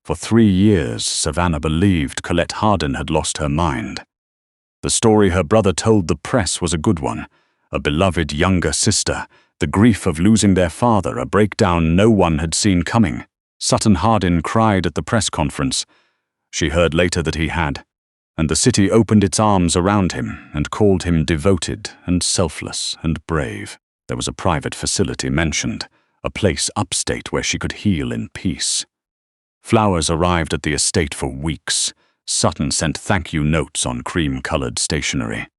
For 3 years, Savannah believed Colette Hardin had lost her mind. The story her brother told the press was a good one. A beloved younger sister, the grief of losing their father, a breakdown no one had seen coming. Sutton Hardin cried at the press conference. She heard later that he had, and the city opened its arms around him and called him devoted and selfless and brave. There was a private facility mentioned, a place upstate where she could heal in peace. Flowers arrived at the estate for weeks. Sutton sent thank-you notes on cream-colored stationery.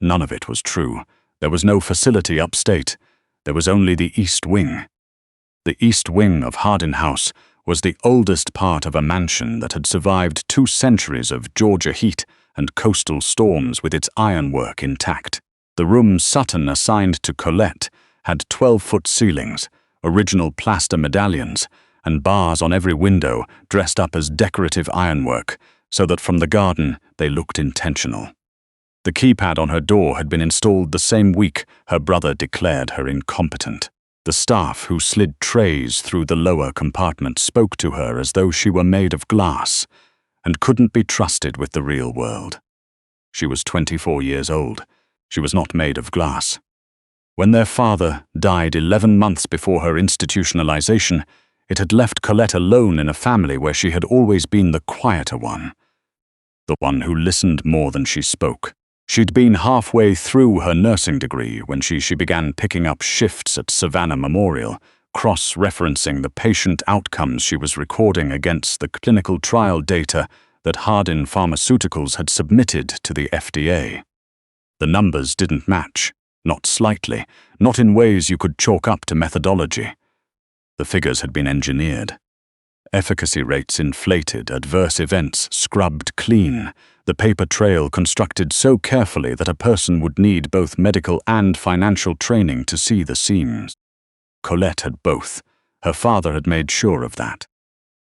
None of it was true. There was no facility upstate. There was only the East Wing. The East Wing of Hardin House was the oldest part of a mansion that had survived 2 centuries of Georgia heat and coastal storms with its ironwork intact. The room Sutton assigned to Colette had 12-foot ceilings, original plaster medallions, and bars on every window dressed up as decorative ironwork, so that from the garden they looked intentional. The keypad on her door had been installed the same week her brother declared her incompetent. The staff who slid trays through the lower compartment spoke to her as though she were made of glass and couldn't be trusted with the real world. She was 24 years old. She was not made of glass. When their father died 11 months before her institutionalization, it had left Colette alone in a family where she had always been the quieter one, the one who listened more than she spoke. She'd been halfway through her nursing degree when she began picking up shifts at Savannah Memorial, cross-referencing the patient outcomes she was recording against the clinical trial data that Hardin Pharmaceuticals had submitted to the FDA. The numbers didn't match, not slightly, not in ways you could chalk up to methodology. The figures had been engineered. Efficacy rates inflated, adverse events scrubbed clean, the paper trail constructed so carefully that a person would need both medical and financial training to see the seams. Colette had both. Her father had made sure of that.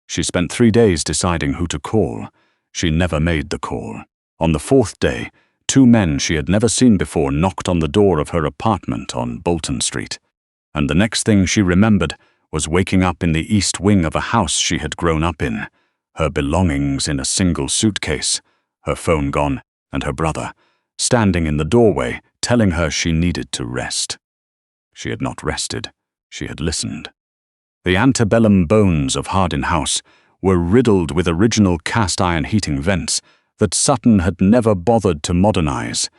She spent 3 days deciding who to call. She never made the call. On the 4th day, 2 men she had never seen before knocked on the door of her apartment on Bolton Street. And the next thing she remembered was waking up in the east wing of a house she had grown up in, her belongings in a single suitcase, her phone gone, and her brother, standing in the doorway, telling her she needed to rest. She had not rested. She had listened. The antebellum bones of Hardin House were riddled with original cast-iron heating vents that Sutton had never bothered to modernize,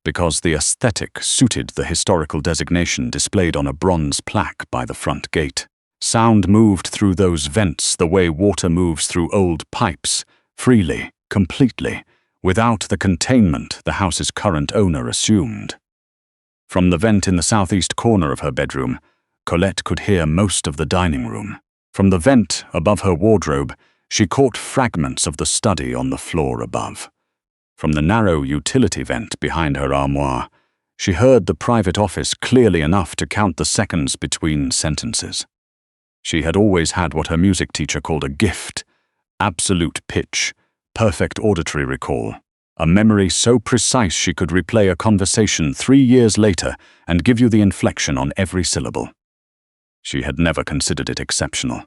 because the aesthetic suited the historical designation displayed on a bronze plaque by the front gate. Sound moved through those vents the way water moves through old pipes, freely, completely, without the containment the house's current owner assumed. From the vent in the southeast corner of her bedroom, Colette could hear most of the dining room. From the vent above her wardrobe, she caught fragments of the study on the floor above. From the narrow utility vent behind her armoire, she heard the private office clearly enough to count the seconds between sentences. She had always had what her music teacher called a gift: absolute pitch, perfect auditory recall, a memory so precise she could replay a conversation 3 years later and give you the inflection on every syllable. She had never considered it exceptional.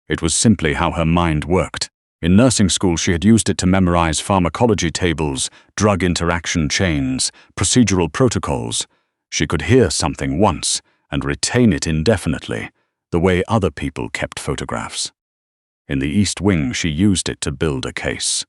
It was simply how her mind worked. In nursing school, she had used it to memorize pharmacology tables, drug interaction chains, procedural protocols. She could hear something once and retain it indefinitely, the way other people kept photographs. In the East Wing, she used it to build a case.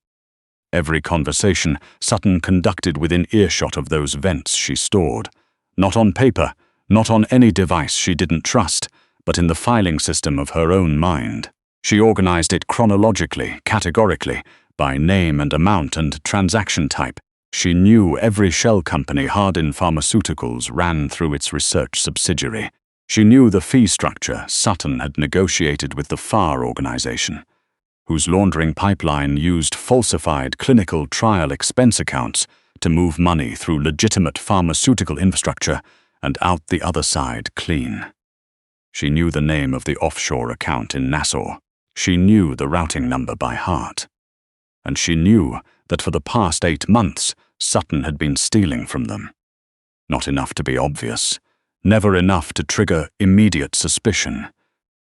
Every conversation Sutton conducted within earshot of those vents she stored. Not on paper, not on any device she didn't trust, but in the filing system of her own mind. She organized it chronologically, categorically, by name and amount and transaction type. She knew every shell company Hardin Pharmaceuticals ran through its research subsidiary. She knew the fee structure Sutton had negotiated with the Farr organization, whose laundering pipeline used falsified clinical trial expense accounts to move money through legitimate pharmaceutical infrastructure and out the other side clean. She knew the name of the offshore account in Nassau. She knew the routing number by heart. And she knew that for the past 8 months, Sutton had been stealing from them. Not enough to be obvious. Never enough to trigger immediate suspicion.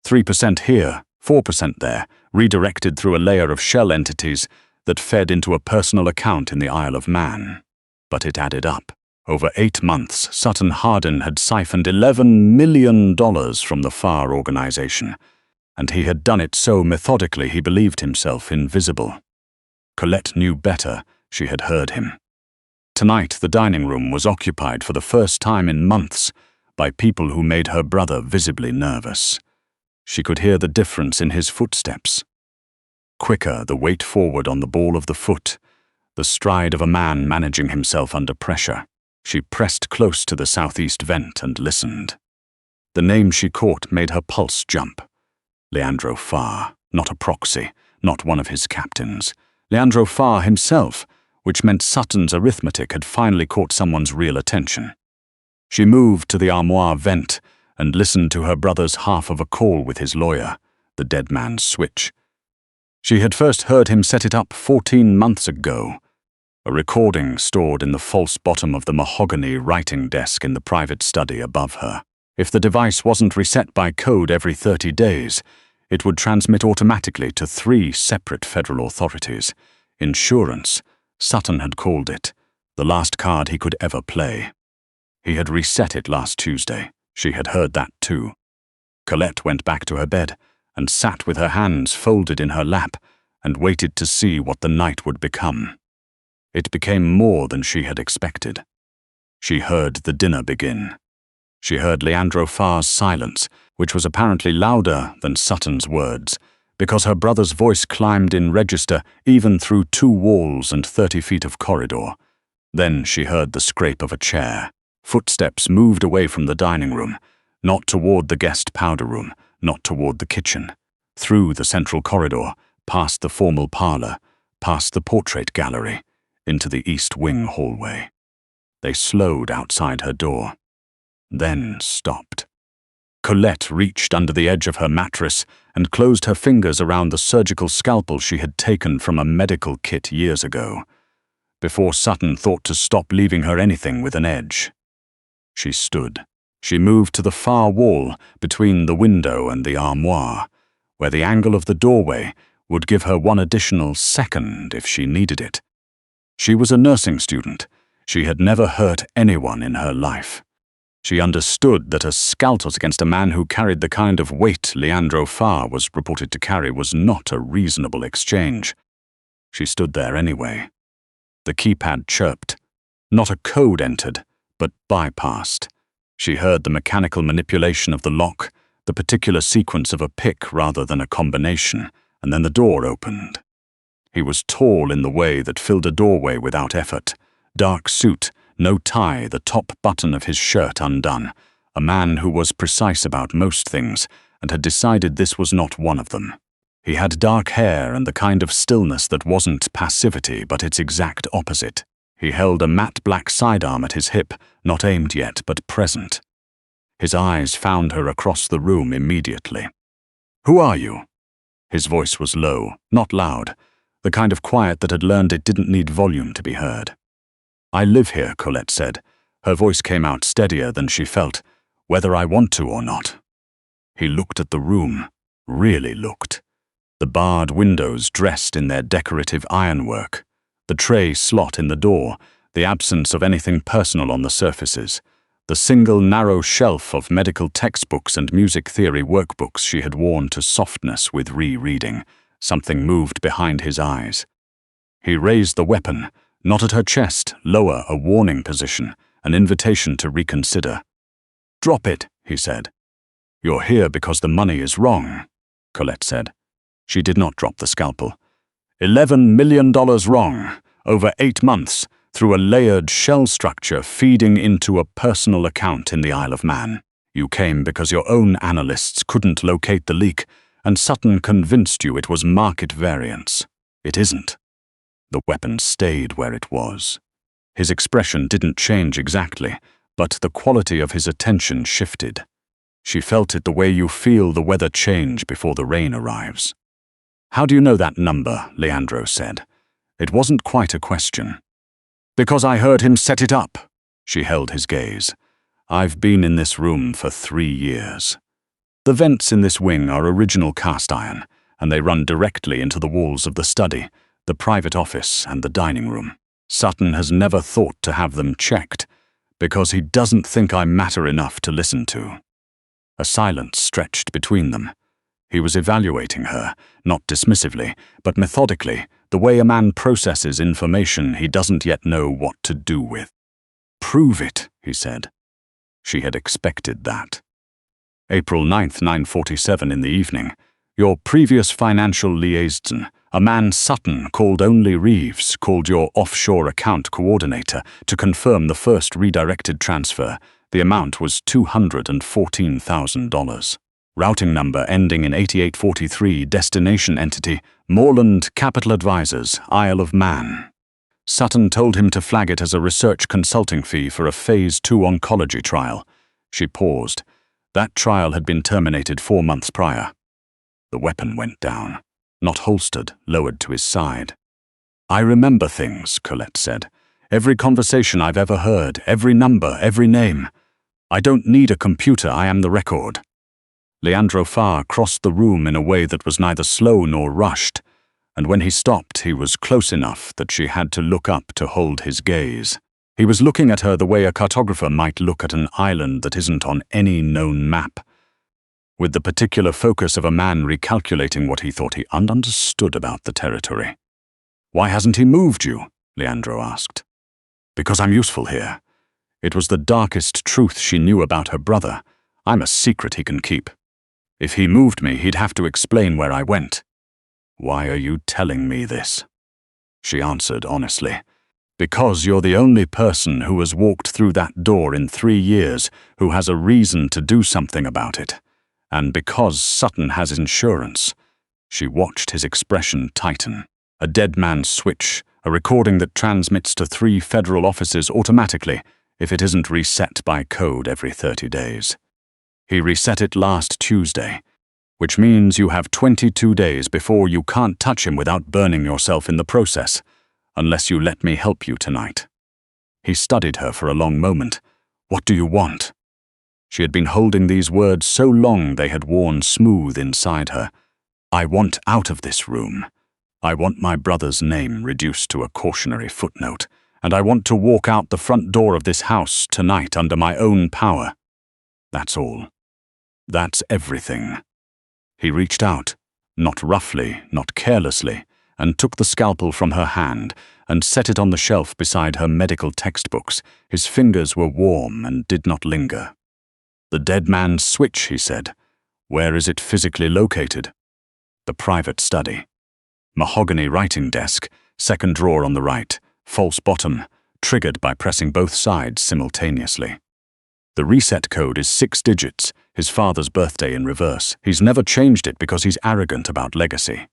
3% here, 4% there, redirected through a layer of shell entities that fed into a personal account in the Isle of Man. But it added up. Over 8 months, Sutton Hardin had siphoned $11 million from the Farr organization, and he had done it so methodically he believed himself invisible. Colette knew better. She had heard him. Tonight, the dining room was occupied for the first time in months by people who made her brother visibly nervous. She could hear the difference in his footsteps. Quicker, the weight forward on the ball of the foot, the stride of a man managing himself under pressure. She pressed close to the southeast vent and listened. The name she caught made her pulse jump. Leandro Farr, not a proxy, not one of his captains. Leandro Farr himself, which meant Sutton's arithmetic had finally caught someone's real attention. She moved to the armoire vent and listened to her brother's half of a call with his lawyer, the dead man's switch. She had first heard him set it up 14 months ago, a recording stored in the false bottom of the mahogany writing desk in the private study above her. If the device wasn't reset by code every 30 days, it would transmit automatically to 3 separate federal authorities. Insurance, Sutton had called it, the last card he could ever play. He had reset it last Tuesday. She had heard that too. Colette went back to her bed and sat with her hands folded in her lap and waited to see what the night would become. It became more than she had expected. She heard the dinner begin. She heard Leandro Farr's silence, which was apparently louder than Sutton's words, because her brother's voice climbed in register even through 2 walls and 30 feet of corridor. Then she heard the scrape of a chair. Footsteps moved away from the dining room, not toward the guest powder room, not toward the kitchen, through the central corridor, past the formal parlor, past the portrait gallery, into the east wing hallway. They slowed outside her door, then stopped. Colette reached under the edge of her mattress and closed her fingers around the surgical scalpel she had taken from a medical kit years ago, before Sutton thought to stop leaving her anything with an edge. She stood. She moved to the far wall between the window and the armoire, where the angle of the doorway would give her 1 additional second if she needed it. She was a nursing student. She had never hurt anyone in her life. She understood that a scalpel against a man who carried the kind of weight Leandro Farr was reported to carry was not a reasonable exchange. She stood there anyway. The keypad chirped. Not a code entered, but bypassed. She heard the mechanical manipulation of the lock, the particular sequence of a pick rather than a combination, and then the door opened. He was tall in the way that filled a doorway without effort. Dark suit, no tie, the top button of his shirt undone. A man who was precise about most things and had decided this was not one of them. He had dark hair and the kind of stillness that wasn't passivity but its exact opposite. He held a matte black sidearm at his hip, not aimed yet but present. His eyes found her across the room immediately. "Who are you?" His voice was low, not loud, the kind of quiet that had learned it didn't need volume to be heard. "I live here," Colette said. Her voice came out steadier than she felt, "whether I want to or not." He looked at the room, really looked. The barred windows dressed in their decorative ironwork, the tray slot in the door, the absence of anything personal on the surfaces, the single narrow shelf of medical textbooks and music theory workbooks she had worn to softness with rereading. Something moved behind his eyes. He raised the weapon, not at her chest, lower, a warning position, an invitation to reconsider. "Drop it," he said. "You're here because the money is wrong," Colette said. She did not drop the scalpel. $11 million wrong, over 8 months, through a layered shell structure feeding into a personal account in the Isle of Man. You came because your own analysts couldn't locate the leak, and Sutton convinced you it was market variance. It isn't. The weapon stayed where it was. His expression didn't change exactly, but the quality of his attention shifted. She felt it the way you feel the weather change before the rain arrives. "How do you know that number?" Leandro said. It wasn't quite a question. "Because I heard him set it up." She held his gaze. "I've been in this room for 3 years. The vents in this wing are original cast iron, and they run directly into the walls of the study, the private office, and the dining room. Sutton has never thought to have them checked, because he doesn't think I matter enough to listen to. A silence stretched between them. He was evaluating her, not dismissively, but methodically, the way a man processes information he doesn't yet know what to do with. "Prove it," he said. She had expected that. April 9th, 9:47 in the evening. Your previous financial liaison, a man Sutton called only Reeves, called your offshore account coordinator to confirm the first redirected transfer. The amount was $214,000. Routing number ending in 8843, destination entity, Moreland Capital Advisors, Isle of Man. Sutton told him to flag it as a research consulting fee for a Phase 2 oncology trial. She paused. That trial had been terminated 4 months prior. The weapon went down, not holstered, lowered to his side. "I remember things," Colette said. "Every conversation I've ever heard, every number, every name. I don't need a computer, I am the record." Leandro Farr crossed the room in a way that was neither slow nor rushed, and when he stopped, he was close enough that she had to look up to hold his gaze. He was looking at her the way a cartographer might look at an island that isn't on any known map, with the particular focus of a man recalculating what he thought he understood about the territory. "Why hasn't he moved you?" Leandro asked. "Because I'm useful here." It was the darkest truth she knew about her brother. I'm a secret he can keep. If he moved me, he'd have to explain where I went. "Why are you telling me this?" She answered honestly. "Because you're the only person who has walked through that door in 3 years who has a reason to do something about it. And because Sutton has insurance." She watched his expression tighten. A dead man's switch, a recording that transmits to 3 federal offices automatically if it isn't reset by code every 30 days. He reset it last Tuesday, which means you have 22 days before you can't touch him without burning yourself in the process, unless you let me help you tonight. He studied her for a long moment. "What do you want?" She had been holding these words so long they had worn smooth inside her. "I want out of this room. I want my brother's name reduced to a cautionary footnote, and I want to walk out the front door of this house tonight under my own power. That's all. That's everything." He reached out, not roughly, not carelessly, and took the scalpel from her hand and set it on the shelf beside her medical textbooks. His fingers were warm and did not linger. "The dead man's switch," he said. "Where is it physically located?" "The private study. Mahogany writing desk, second drawer on the right, false bottom, triggered by pressing both sides simultaneously. The reset code is 6 digits, his father's birthday in reverse. He's never changed it because he's arrogant about legacy."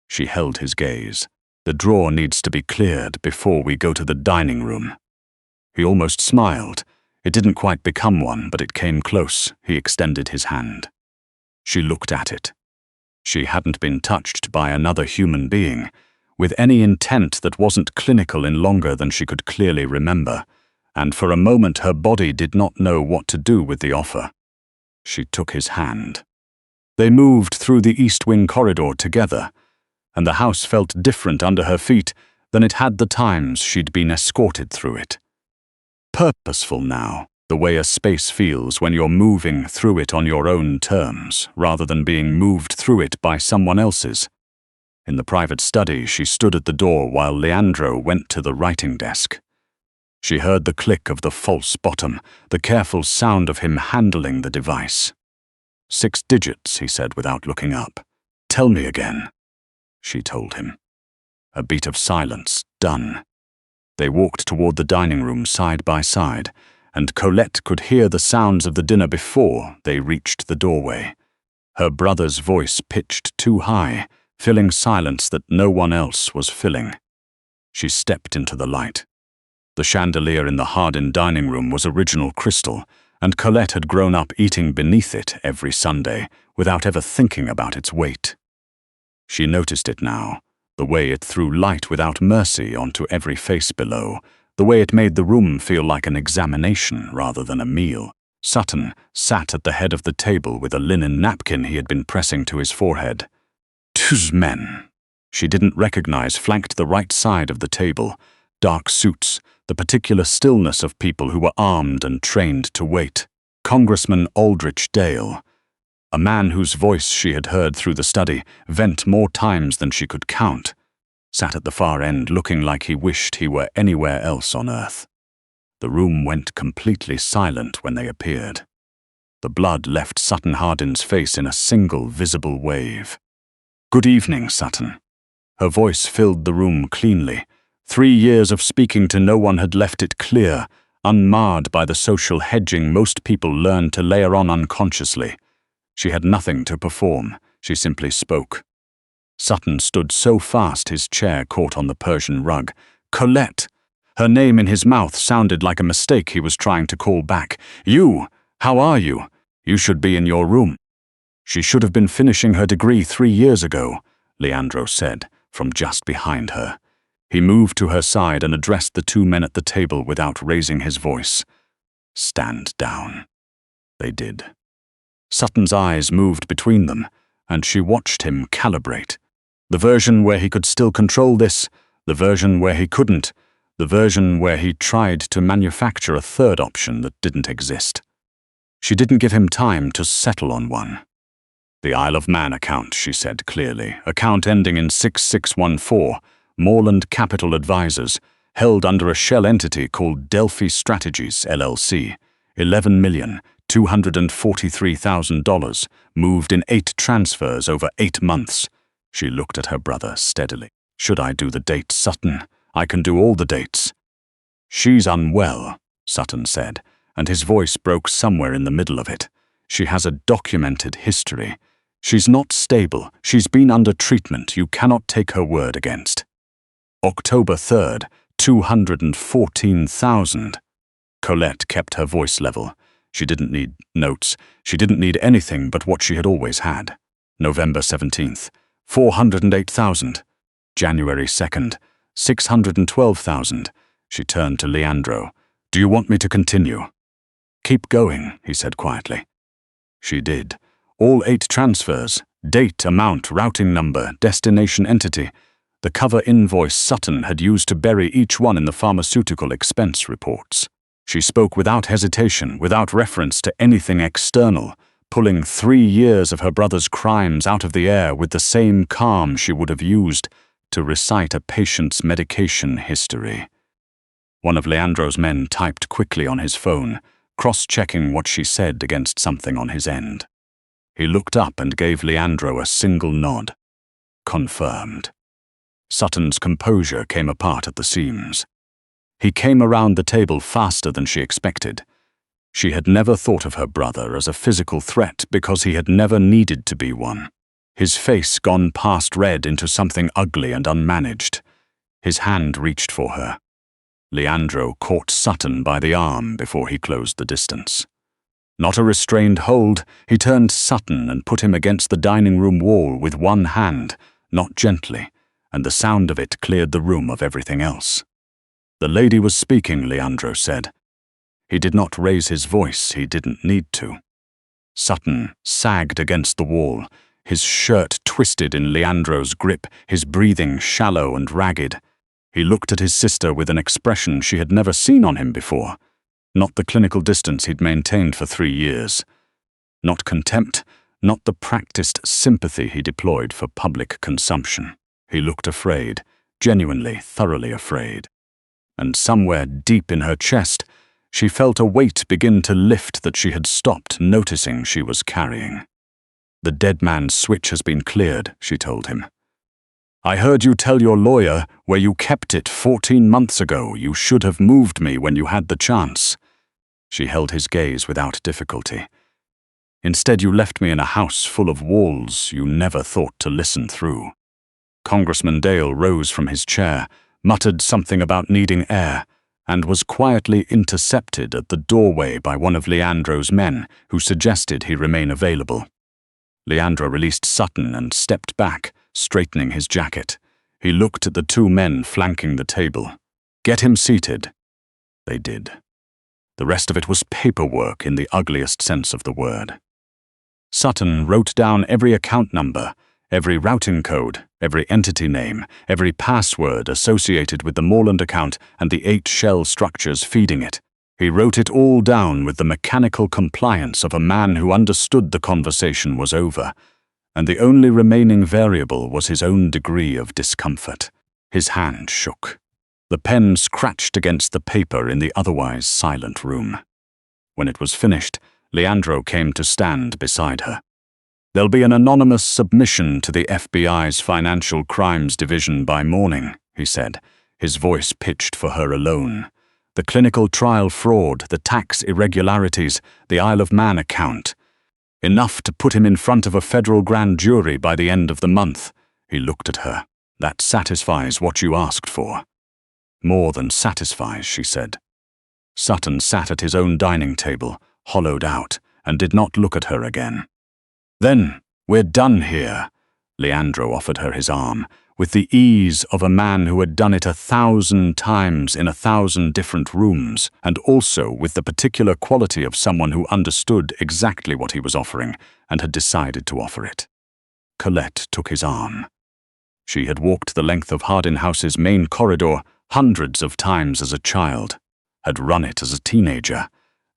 She held his gaze. "The drawer needs to be cleared before we go to the dining room." He almost smiled. It didn't quite become one, but it came close. He extended his hand. She looked at it. She hadn't been touched by another human being, with any intent that wasn't clinical in longer than she could clearly remember, and for a moment her body did not know what to do with the offer. She took his hand. They moved through the East Wing corridor together, and the house felt different under her feet than it had the times she'd been escorted through it. Purposeful now, the way a space feels when you're moving through it on your own terms, rather than being moved through it by someone else's. In the private study, she stood at the door while Leandro went to the writing desk. She heard the click of the false bottom, the careful sound of him handling the device. 6 digits, he said without looking up. "Tell me again," she told him. A beat of silence, done. They walked toward the dining room side by side, and Colette could hear the sounds of the dinner before they reached the doorway. Her brother's voice pitched too high, filling silence that no one else was filling. She stepped into the light. The chandelier in the Hardin dining room was original crystal, and Colette had grown up eating beneath it every Sunday without ever thinking about its weight. She noticed it now, the way it threw light without mercy onto every face below, the way it made the room feel like an examination rather than a meal. Sutton sat at the head of the table with a linen napkin he had been pressing to his forehead. Those men she didn't recognize flanked the right side of the table, dark suits, the particular stillness of people who were armed and trained to wait. Congressman Aldrich Dale, a man whose voice she had heard through the study, vent more times than she could count, sat at the far end looking like he wished he were anywhere else on earth. The room went completely silent when they appeared. The blood left Sutton Hardin's face in a single visible wave. "Good evening, Sutton." Her voice filled the room cleanly. 3 years of speaking to no one had left it clear, unmarred by the social hedging most people learn to layer on unconsciously. She had nothing to perform. She simply spoke. Sutton stood so fast his chair caught on the Persian rug. "Colette!" Her name in his mouth sounded like a mistake he was trying to call back. "You! How are you? You should be in your room." "She should have been finishing her degree 3 years ago," Leandro said, from just behind her. He moved to her side and addressed the 2 men at the table without raising his voice. "Stand down." They did. Sutton's eyes moved between them, and she watched him calibrate. The version where he could still control this, the version where he couldn't, the version where he tried to manufacture a third option that didn't exist. She didn't give him time to settle on one. "The Isle of Man account," she said clearly, account ending in 6614, Mourned Capital Advisors, held under a shell entity called Delphi Strategies, LLC, $11,243,000, moved in 8 transfers over 8 months. She looked at her brother steadily. "Should I do the dates, Sutton? I can do all the dates." "She's unwell," Sutton said, and his voice broke somewhere in the middle of it. "She has a documented history. She's not stable. She's been under treatment. You cannot take her word against." October 3rd, 214,000. Colette kept her voice level. She didn't need notes. She didn't need anything but what she had always had. November 17th, 408,000. January 2nd, 612,000. She turned to Leandro. "Do you want me to continue?" "Keep going," he said quietly. She did. All 8 transfers, date, amount, routing number, destination entity. The cover invoice Sutton had used to bury each one in the pharmaceutical expense reports. She spoke without hesitation, without reference to anything external, pulling 3 years of her brother's crimes out of the air with the same calm she would have used to recite a patient's medication history. One of Leandro's men typed quickly on his phone, cross-checking what she said against something on his end. He looked up and gave Leandro a single nod. Confirmed. Sutton's composure came apart at the seams. He came around the table faster than she expected. She had never thought of her brother as a physical threat because he had never needed to be one. His face gone past red into something ugly and unmanaged. His hand reached for her. Leandro caught Sutton by the arm before he closed the distance. Not a restrained hold, he turned Sutton and put him against the dining room wall with one hand, not gently, and the sound of it cleared the room of everything else. "The lady was speaking," Leandro said. He did not raise his voice, he didn't need to. Sutton sagged against the wall, his shirt twisted in Leandro's grip, his breathing shallow and ragged. He looked at his sister with an expression she had never seen on him before. Not the clinical distance he'd maintained for 3 years. Not contempt, not the practiced sympathy he deployed for public consumption. He looked afraid, genuinely, thoroughly afraid. And somewhere deep in her chest, she felt a weight begin to lift that she had stopped noticing she was carrying. "The dead man's switch has been cleared," she told him. "I heard you tell your lawyer where you kept it 14 months ago. You should have moved me when you had the chance." She held his gaze without difficulty. "Instead, you left me in a house full of walls you never thought to listen through." Congressman Dale rose from his chair, muttered something about needing air, and was quietly intercepted at the doorway by one of Leandro's men, who suggested he remain available. Leandro released Sutton and stepped back, straightening his jacket. He looked at the 2 men flanking the table. "Get him seated." They did. The rest of it was paperwork in the ugliest sense of the word. Sutton wrote down every account number, every routing code, every entity name, every password associated with the Moreland account and the 8 shell structures feeding it. He wrote it all down with the mechanical compliance of a man who understood the conversation was over, and the only remaining variable was his own degree of discomfort. His hand shook. The pen scratched against the paper in the otherwise silent room. When it was finished, Leandro came to stand beside her. "There'll be an anonymous submission to the FBI's Financial Crimes Division by morning," he said, his voice pitched for her alone. "The clinical trial fraud, the tax irregularities, the Isle of Man account. Enough to put him in front of a federal grand jury by the end of the month." He looked at her. "That satisfies what you asked for." "More than satisfies," she said. Sutton sat at his own dining table, hollowed out, and did not look at her again. "Then, we're done here." Leandro offered her his arm, with the ease of a man who had done it 1,000 times in 1,000 different rooms, and also with the particular quality of someone who understood exactly what he was offering and had decided to offer it. Colette took his arm. She had walked the length of Hardin House's main corridor hundreds of times as a child, had run it as a teenager,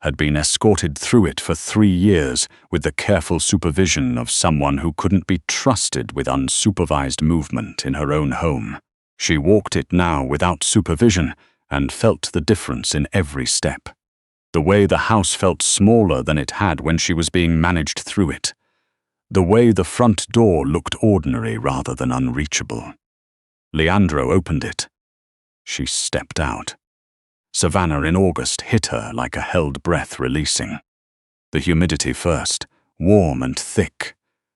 had been escorted through it for 3 years with the careful supervision of someone who couldn't be trusted with unsupervised movement in her own home. She walked it now without supervision and felt the difference in every step. The way the house felt smaller than it had when she was being managed through it. The way the front door looked ordinary rather than unreachable. Leandro opened it. She stepped out. Savannah in August hit her like a held breath releasing. The humidity first, warm and thick,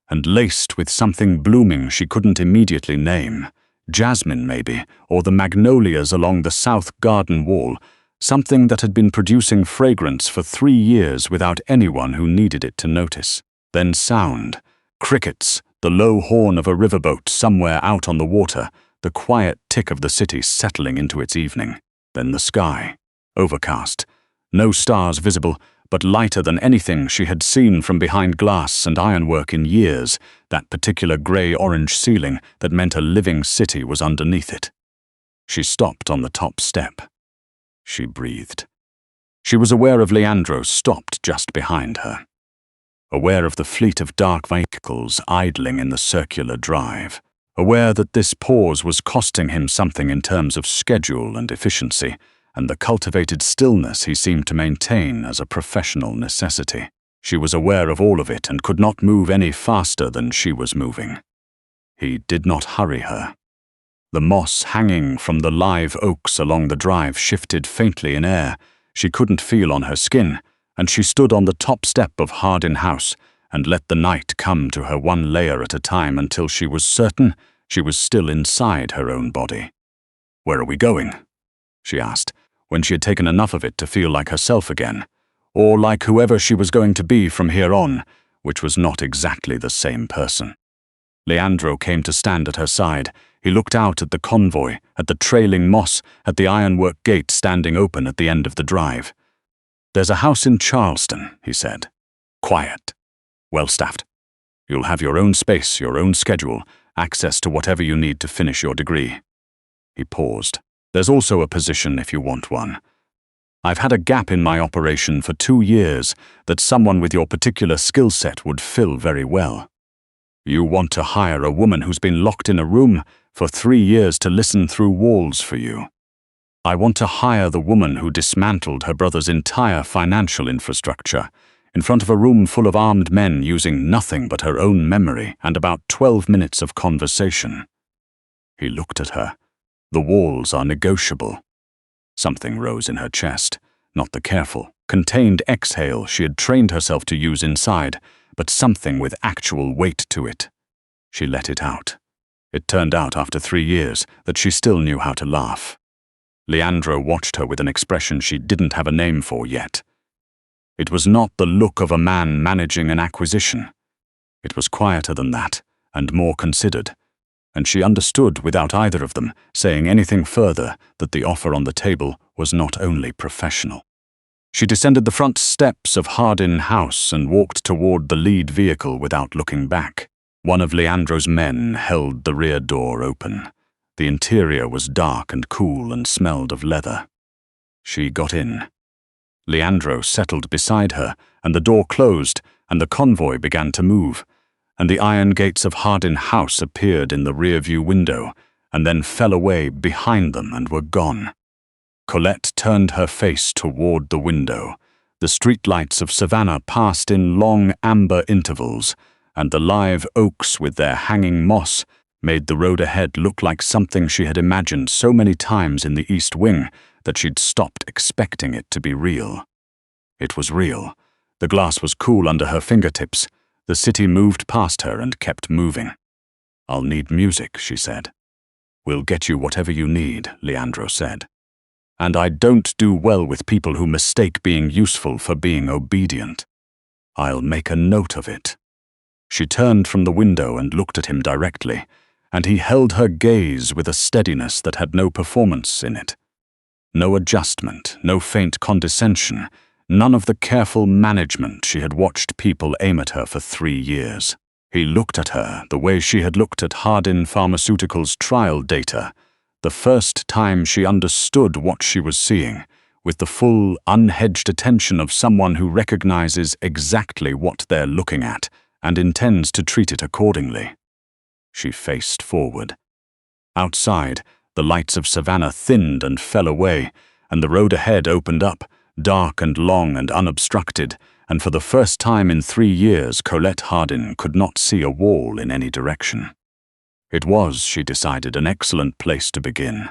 and laced with something blooming she couldn't immediately name. Jasmine, maybe, or the magnolias along the south garden wall, something that had been producing fragrance for 3 years without anyone who needed it to notice. Then sound, crickets, the low horn of a riverboat somewhere out on the water, the quiet tick of the city settling into its evening. Then the sky, overcast, no stars visible, but lighter than anything she had seen from behind glass and ironwork in years, that particular grey-orange ceiling that meant a living city was underneath it. She stopped on the top step. She breathed. She was aware of Leandro stopped just behind her. Aware of the fleet of dark vehicles idling in the circular drive. Aware that this pause was costing him something in terms of schedule and efficiency, and the cultivated stillness he seemed to maintain as a professional necessity. She was aware of all of it and could not move any faster than she was moving. He did not hurry her. The moss hanging from the live oaks along the drive shifted faintly in air. She couldn't feel on her skin, and she stood on the top step of Hardin House and let the night come to her one layer at a time until she was certain she was still inside her own body. "Where are we going?" she asked, when she had taken enough of it to feel like herself again, or like whoever she was going to be from here on, which was not exactly the same person. Leandro came to stand at her side. He looked out at the convoy, at the trailing moss, at the ironwork gate standing open at the end of the drive. "There's a house in Charleston," he said. "Quiet. Well-staffed. You'll have your own space, your own schedule, access to whatever you need to finish your degree." He paused. "There's also a position if you want one. I've had a gap in my operation for 2 years that someone with your particular skill set would fill very well. You want to hire a woman who's been locked in a room for 3 years to listen through walls for you. I want to hire the woman who dismantled her brother's entire financial infrastructure in front of a room full of armed men using nothing but her own memory and about 12 minutes of conversation." He looked at her. "The walls are negotiable." Something rose in her chest, not the careful, contained exhale she had trained herself to use inside, but something with actual weight to it. She let it out. It turned out after 3 years that she still knew how to laugh. Leandro watched her with an expression she didn't have a name for yet. It was not the look of a man managing an acquisition. It was quieter than that, and more considered, and she understood without either of them saying anything further that the offer on the table was not only professional. She descended the front steps of Hardin House and walked toward the lead vehicle without looking back. One of Leandro's men held the rear door open. The interior was dark and cool and smelled of leather. She got in. Leandro settled beside her, and the door closed, and the convoy began to move, and the iron gates of Hardin House appeared in the rear-view window, and then fell away behind them and were gone. Colette turned her face toward the window. The streetlights of Savannah passed in long amber intervals, and the live oaks with their hanging moss made the road ahead look like something she had imagined so many times in the East Wing that she'd stopped expecting it to be real. It was real. The glass was cool under her fingertips. The city moved past her and kept moving. "I'll need music," she said. "We'll get you whatever you need," Leandro said. "And I don't do well with people who mistake being useful for being obedient. I'll make a note of it." She turned from the window and looked at him directly, and he held her gaze with a steadiness that had no performance in it. No adjustment, no faint condescension, none of the careful management she had watched people aim at her for 3 years. He looked at her the way she had looked at Hardin Pharmaceuticals' trial data, the first time she understood what she was seeing, with the full, unhedged attention of someone who recognizes exactly what they're looking at and intends to treat it accordingly. She faced forward. Outside, the lights of Savannah thinned and fell away, and the road ahead opened up, dark and long and unobstructed, and for the first time in 3 years Colette Hardin could not see a wall in any direction. It was, she decided, an excellent place to begin.